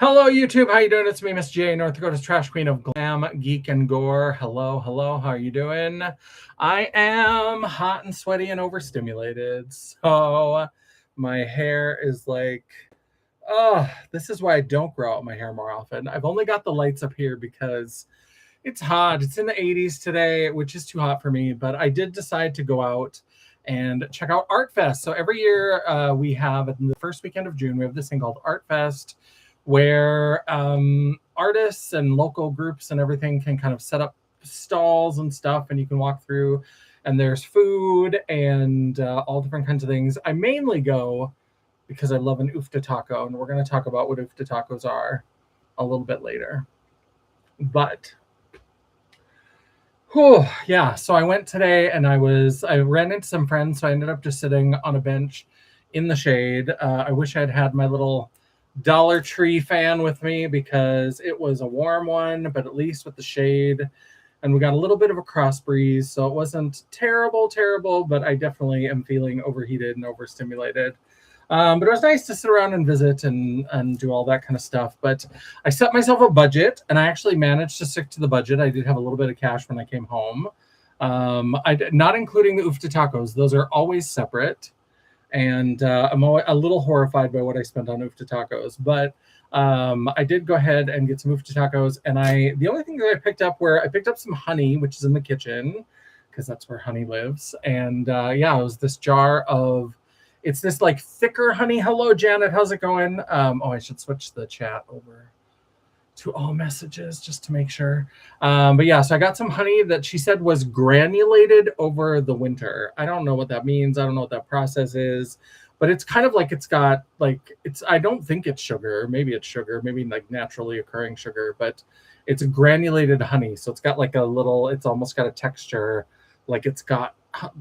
Hello, YouTube. How you doing? It's me, Miss J, North Dakota's trash queen of glam, geek, and gore. Hello, hello. How are you doing? I am hot and sweaty and overstimulated. So my hair is like, oh, this is why I don't grow out my hair more often. I've only got the lights up here because it's hot. It's in the 80s today, which is too hot for me. But I did decide to go out and check out Art Fest. So every year we have, in the first weekend of June, we have this thing called Art Fest, where artists and local groups and everything can kind of set up stalls and stuff, and you can walk through, and there's food and all different kinds of things. I mainly go because I love an Oofda Taco, and we're going to talk about what Oofda Tacos are a little bit later. But yeah, so I went today, and I ran into some friends, so I ended up just sitting on a bench in the shade. I wish I'd had my little Dollar Tree fan with me because it was a warm one, but at least with the shade, and we got a little bit of a cross breeze, so it wasn't terrible, but I definitely am feeling overheated and overstimulated. But it was nice to sit around and visit and do all that kind of stuff. But I set myself a budget, and I actually managed to stick to the budget. I did have a little bit of cash when I came home. Not including the Oofda Tacos. Those are always separate. And I'm a little horrified by what I spent on Oofda Tacos. But I did go ahead and get some Oofda Tacos. And the only thing that I picked up some honey, which is in the kitchen, because that's where honey lives. And yeah, it was this jar of, it's this like thicker honey. Hello, Janet. How's it going? I should switch the chat over to all messages just to make sure. But yeah, so I got some honey that she said was granulated over the winter. I don't know what that means. I don't know what that process is, but it's kind of like I don't think it's sugar. Maybe it's sugar, maybe like naturally occurring sugar, but it's a granulated honey. So it's got like it's almost got a texture like it's got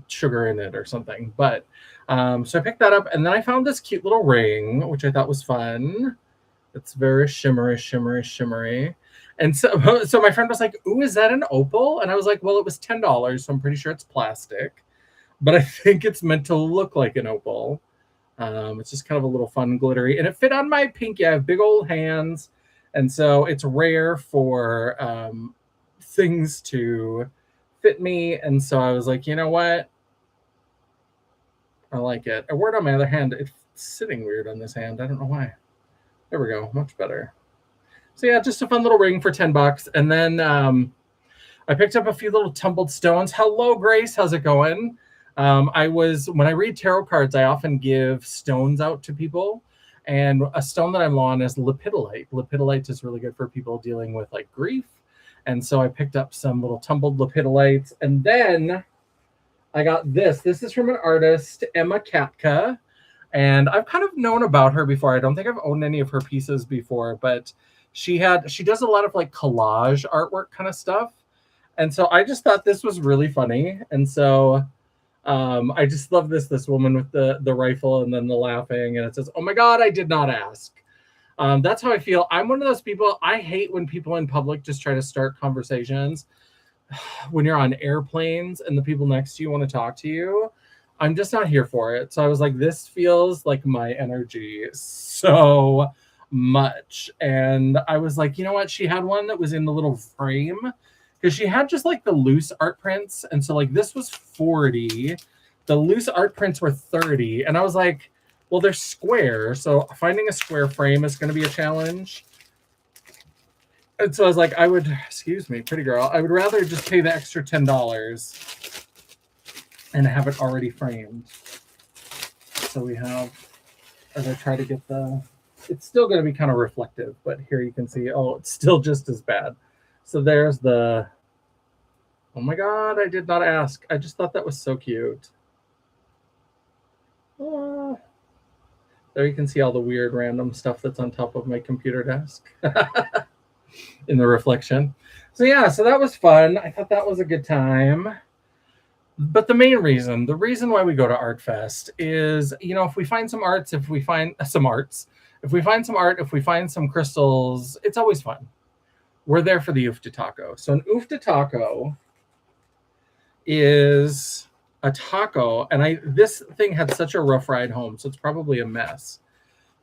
sugar in it or something. But so I picked that up, and then I found this cute little ring, which I thought was fun. It's very shimmery. And so my friend was like, "Ooh, is that an opal?" And I was like, "Well, it was $10, so I'm pretty sure it's plastic. But I think it's meant to look like an opal." It's just kind of a little fun glittery. And it fit on my pinky. I have big old hands. And so it's rare for things to fit me. And so I was like, you know what? I like it. A word on my other hand, it's sitting weird on this hand. I don't know why. There we go. Much better. So yeah, just a fun little ring for $10. And then I picked up a few little tumbled stones. Hello, Grace. How's it going? When I read tarot cards, I often give stones out to people. And a stone that I'm low on is lepidolite. Lepidolite is really good for people dealing with like grief. And so I picked up some little tumbled lepidolites. And then I got this. This is from an artist, Emma Katka. And I've kind of known about her before. I don't think I've owned any of her pieces before, but she does a lot of like collage artwork kind of stuff. And so I just thought this was really funny. And so I just love this woman with the rifle and then the laughing. And it says, "Oh my God, I did not ask." That's how I feel. I'm one of those people. I hate when people in public just try to start conversations. When you're on airplanes and the people next to you want to talk to you, I'm just not here for it. So I was like, this feels like my energy so much. And I was like, you know what? She had one that was in the little frame because she had just like the loose art prints. And so like this was 40. The loose art prints were 30. And I was like, well, they're square. So finding a square frame is going to be a challenge. And so I was like, excuse me, pretty girl, I would rather just pay the extra $10 and have it already framed. So we have, as I try to get it's still going to be kind of reflective, but here you can see, it's still just as bad. So there's oh my God, I did not ask. I just thought that was so cute. There you can see all the weird random stuff that's on top of my computer desk in the reflection. So yeah, so that was fun. I thought that was a good time. But the reason why we go to Art Fest is, if we find some arts, if we find some art, if we find some crystals, it's always fun. We're there for the Oofda Taco. So an Oofda Taco is a taco, and this thing had such a rough ride home, so it's probably a mess.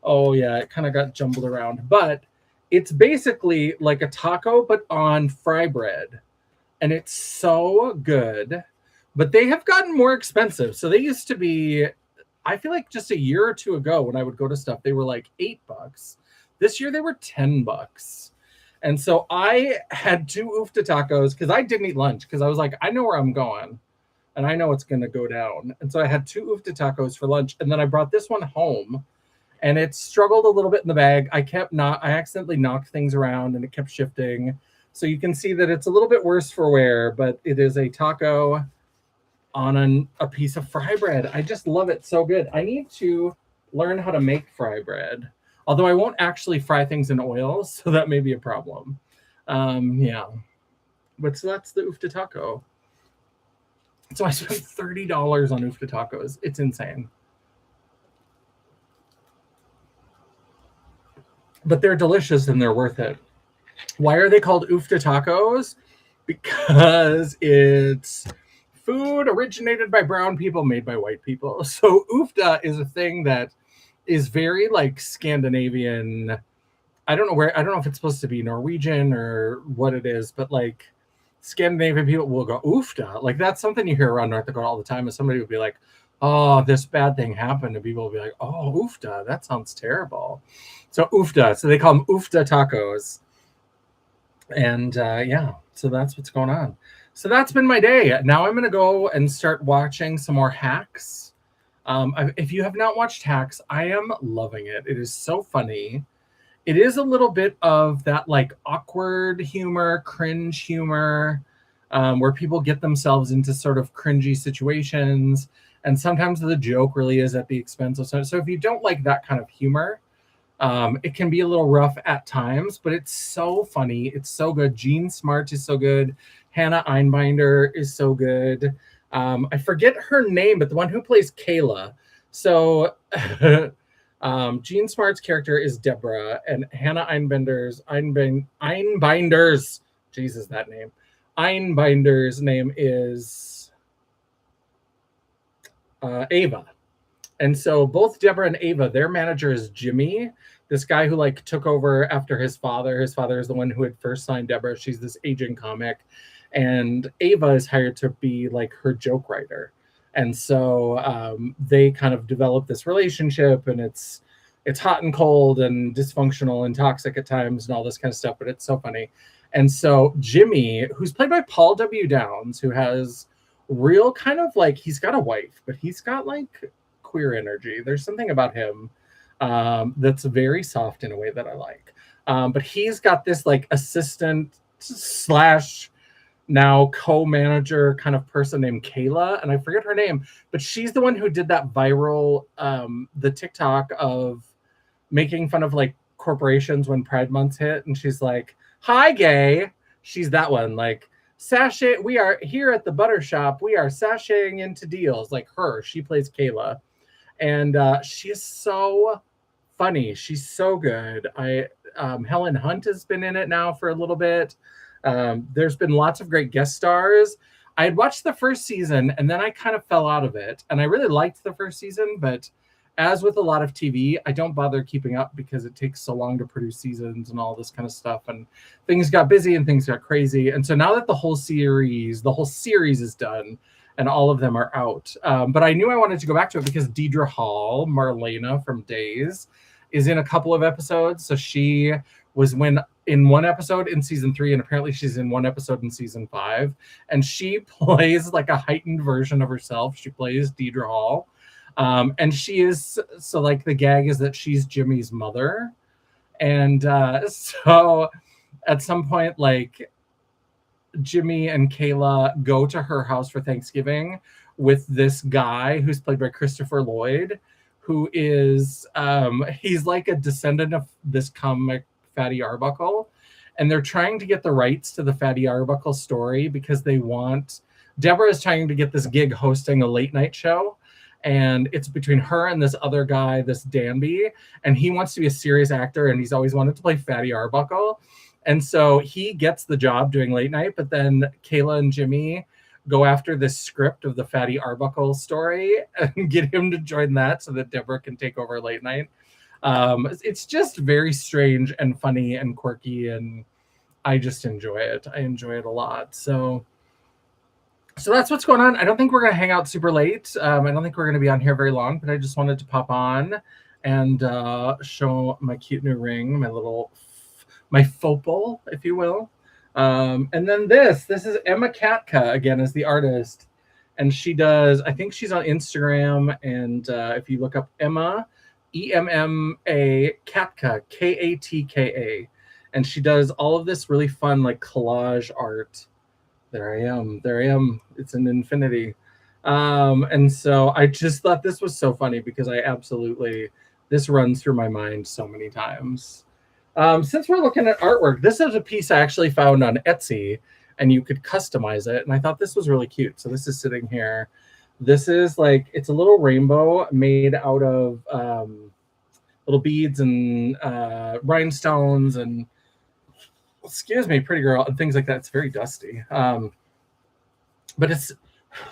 Oh yeah, it kind of got jumbled around, but It's basically like a taco, but on fry bread. And it's so good. But they have gotten more expensive. So they used to be, I feel like just a year or two ago when I would go to stuff, they were like $8. This year they were $10. And so I had two Oofda tacos because I didn't eat lunch because I was like, I know where I'm going and I know it's going to go down. And so I had two Oofda tacos for lunch. And then I brought this one home and it struggled a little bit in the bag. I accidentally knocked things around and it kept shifting. So you can see that it's a little bit worse for wear, but it is a taco on a piece of fry bread. I just love it so good. I need to learn how to make fry bread, although I won't actually fry things in oil, so that may be a problem. Yeah, but so that's the Oofda taco. So I spent $30 on Oofda tacos. It's insane. But they're delicious and they're worth it. Why are they called Oofda tacos? Because it's food originated by brown people made by white people. So Oofda is a thing that is very like Scandinavian. I don't know if it's supposed to be Norwegian or what it is, but like Scandinavian people will go Oofda. Like that's something you hear around North Dakota all the time. And somebody would be like, oh, this bad thing happened. And people will be like, oh, Oofda, that sounds terrible. So Oofda. So they call them Oofda tacos. And yeah, so that's what's going on. So that's been my day. Now I'm going to go and start watching some more Hacks. If you have not watched Hacks, I am loving it. It is so funny. It is a little bit of that like awkward humor, cringe humor, where people get themselves into sort of cringy situations. And sometimes the joke really is at the expense of something. So if you don't like that kind of humor, it can be a little rough at times, but it's so funny. It's so good. Jean Smart is so good. Hannah Einbinder is so good. I forget her name, but the one who plays Kayla. So Jean Smart's character is Deborah, and Hannah Einbinder's, Jesus, that name. Einbinder's name is Ava. And so both Deborah and Ava, their manager is Jimmy, this guy who like took over after his father. His father is the one who had first signed Deborah. She's this aging comic. And Ava is hired to be like her joke writer. And so they kind of develop this relationship, and it's hot and cold and dysfunctional and toxic at times and all this kind of stuff, but it's so funny. And so Jimmy, who's played by Paul W. Downs, who has real kind of like, he's got a wife, but he's got like queer energy. There's something about him that's very soft in a way that I like. But he's got this like assistant slash now co-manager kind of person named Kayla, and I forget her name, but she's the one who did that viral the TikTok of making fun of like corporations when Pride Month hit, and she's like, "Hi, gay." She's that one, like, sashay. We are here at the butter shop. We are sashaying into deals. Like her, she plays Kayla, and she is so funny. She's so good. Helen Hunt has been in it now for a little bit. There's been lots of great guest stars. I had watched the first season and then I kind of fell out of it. And I really liked the first season, but as with a lot of TV, I don't bother keeping up because it takes so long to produce seasons and all this kind of stuff. And things got busy and things got crazy. And so now that the whole series is done and all of them are out. But I knew I wanted to go back to it because Deidre Hall, Marlena from Days, is in a couple of episodes. So she was in one episode in season 3, and apparently she's in one episode in season 5. And she plays like a heightened version of herself. She plays Deidre Hall. And she is, so like the gag is that she's Jimmy's mother. And so at some point, like Jimmy and Kayla go to her house for Thanksgiving with this guy who's played by Christopher Lloyd, who is, he's like a descendant of this comic Fatty Arbuckle. And they're trying to get the rights to the Fatty Arbuckle story because Deborah is trying to get this gig hosting a late night show. And it's between her and this other guy, this Danby, and he wants to be a serious actor, and he's always wanted to play Fatty Arbuckle. And so he gets the job doing late night, but then Kayla and Jimmy go after this script of the Fatty Arbuckle story and get him to join that so that Deborah can take over late night. It's just very strange and funny and quirky, and I just enjoy it. I enjoy it a lot. So that's what's going on. I don't think we're going to hang out super late. I don't think we're going to be on here very long, but I just wanted to pop on and show my cute new ring, my fopal, if you will. And then this is Emma Katka, again, as the artist. And she does, I think she's on Instagram. And if you look up Emma, EMMA Katka, Katka. And she does all of this really fun, like collage art. There I am. It's an infinity. And so I just thought this was so funny because this runs through my mind so many times. Since we're looking at artwork, this is a piece I actually found on Etsy, and you could customize it. And I thought this was really cute. So this is sitting here. This is like, it's a little rainbow made out of little beads and rhinestones and, excuse me, pretty girl, and things like that. It's very dusty. But it's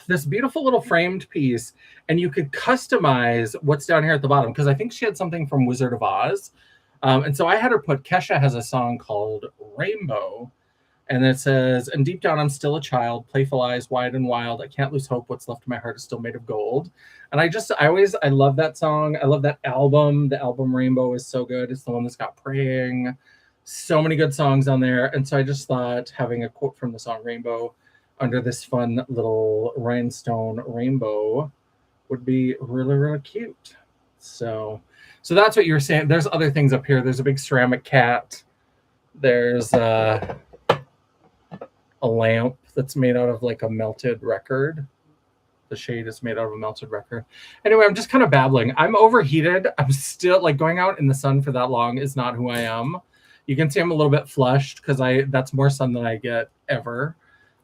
this beautiful little framed piece, and you could customize what's down here at the bottom, because I think she had something from Wizard of Oz. And so I had her put, Kesha has a song called Rainbow, and it says, and deep down I'm still a child, playful eyes wide and wild, I can't lose hope, what's left of my heart is still made of gold. And I love that song. I love that album. The album Rainbow is so good. It's the one that's got Praying. So many good songs on there. And so I just thought having a quote from the song Rainbow under this fun little rhinestone rainbow would be really, really cute. So that's what you were saying. There's other things up here. There's a big ceramic cat. There's a lamp that's made out of like a melted record. The shade is made out of a melted record. Anyway, I'm just kind of babbling. I'm overheated. I'm still like, going out in the sun for that long is not who I am. You can see I'm a little bit flushed because that's more sun than I get ever.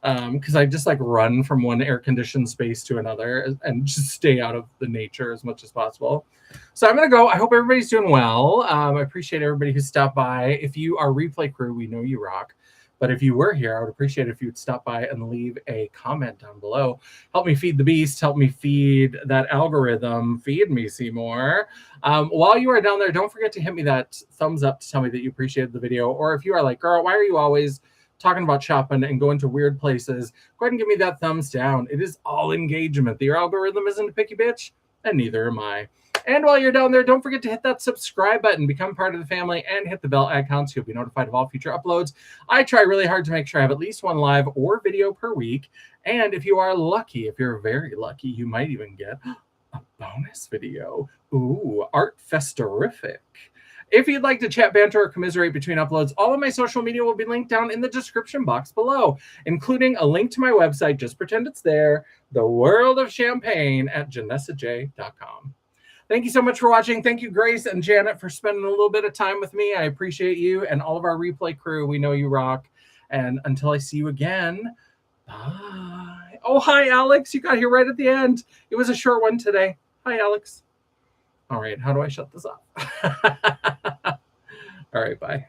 Because I just like run from one air conditioned space to another and just stay out of the nature as much as possible. So I'm going to go. I hope everybody's doing well. I appreciate everybody who stopped by. If you are replay crew, we know you rock. But if you were here, I would appreciate it if you would stop by and leave a comment down below. Help me feed the beast. Help me feed that algorithm. Feed me, Seymour. While you are down there, don't forget to hit me that thumbs up to tell me that you appreciated the video. Or if you are like, girl, why are you always talking about shopping and going to weird places? Go ahead and give me that thumbs down. It is all engagement. Your algorithm isn't a picky bitch, and neither am I. And while you're down there, don't forget to hit that subscribe button, become part of the family, and hit the bell icon so you'll be notified of all future uploads. I try really hard to make sure I have at least one live or video per week. And if you are lucky, if you're very lucky, you might even get a bonus video. Ooh, Art Festorific. If you'd like to chat, banter, or commiserate between uploads, all of my social media will be linked down in the description box below, including a link to my website, just pretend it's there, The World of Champagne at janessaj.com. Thank you so much for watching. Thank you, Grace and Janet, for spending a little bit of time with me. I appreciate you and all of our replay crew. We know you rock. And until I see you again, bye. Oh, hi, Alex. You got here right at the end. It was a short one today. Hi, Alex. All right. How do I shut this off? All right. Bye.